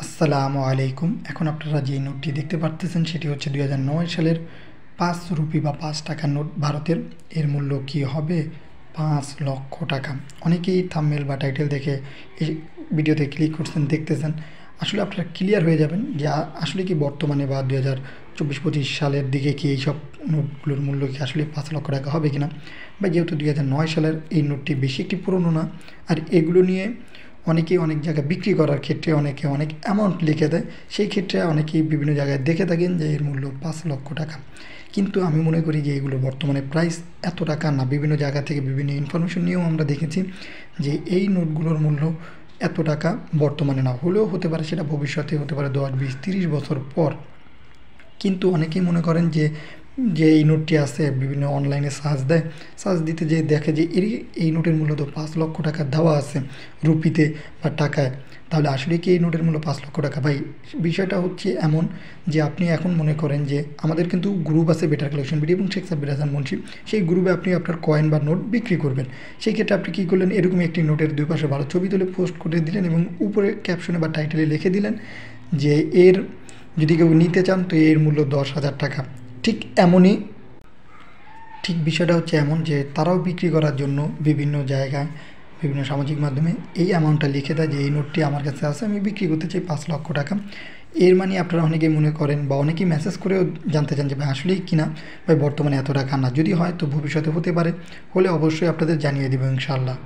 আসসালামু আলাইকুম। এখন আপনারা যে নোটটি দেখতে পারতেছেন সেটি হচ্ছে 2009 সালের 5 রুপি বা 5 টাকার নোট ভারতের। এর মূল্য কি হবে? 5 লক্ষ টাকা। অনেকেই থাম্বনেল বা টাইটেল দেখে এই ভিডিওতে ক্লিক করছেন, দেখতেছেন। আসলে আপনারা ক্লিয়ার হয়ে যাবেন যে আসলে কি বর্তমানে বা 2024-25 সালের দিকে কি এইসব নোটগুলোর মূল্য কি আসলে 5 লক্ষ টাকা হবে কিনা। বা যেহেতু 2009 সালের এই নোটটি বেশি একটি পুরনো না, আর এগুলো নিয়ে অনেকেই অনেক জায়গায় বিক্রি করার ক্ষেত্রে অনেকে অনেক অ্যামাউন্ট লিখে দেয়। সেই ক্ষেত্রে অনেকেই বিভিন্ন জায়গায় দেখে থাকেন যে এর মূল্য 5 লক্ষ টাকা। কিন্তু আমি মনে করি যে এগুলো বর্তমানে প্রাইস এত টাকা না। বিভিন্ন জায়গা থেকে বিভিন্ন ইনফরমেশন নিয়েও আমরা দেখেছি যে এই নোটগুলোর মূল্য এত টাকা বর্তমানে না হলেও হতে পারে, সেটা ভবিষ্যতে হতে পারে 10, 20, 30 বছর পর। কিন্তু অনেকেই মনে করেন যে যে এই নোটটি আছে বিভিন্ন অনলাইনে সার্চ দেয়, সার্চ দিতে যেয়ে দেখে যে এই নোটের মূল্য তো 5 লক্ষ টাকা দেওয়া আছে রুপিতে বা টাকায়। তাহলে আসলে কি এই নোটের মূল্য 5 লক্ষ টাকা? ভাই, বিষয়টা হচ্ছে এমন যে আপনি এখন মনে করেন যে আমাদের কিন্তু গ্রুপ আছে বেটার কালেকশন বিডি এবং শেখ সাব্বির হাসান মুন্সি। সেই গ্রুপে আপনি আপনার কয়েন বা নোট বিক্রি করবেন। সেই ক্ষেত্রে আপনি কী করলেন, এরকমই একটি নোটের দুই পাশে ভালো ছবি তুলে পোস্ট করে দিলেন এবং উপরে ক্যাপশনে বা টাইটেলে লিখে দিলেন যে এর যদি কেউ নিতে চান তো এর মূল্য 10,000 টাকা। ঠিক এমনই, ঠিক বিষয়টা হচ্ছে এমন যে তারাও বিক্রি করার জন্য বিভিন্ন জায়গায় বিভিন্ন সামাজিক মাধ্যমে এই অ্যামাউন্টটা লিখে দেয় যে এই নোটটি আমার কাছে আছে, আমি বিক্রি করতে চাই 5 লক্ষ টাকা। এর মানে আপনারা অনেকেই মনে করেন বা অনেকেই মেসেজ করেও জানতে চান যে ভাই আসলেই কিনা, ভাই বর্তমানে এত টাকা না। যদি হয় তো ভবিষ্যতে হতে পারে, হলে অবশ্যই আপনাদের জানিয়ে দেবো ইনশাআল্লাহ।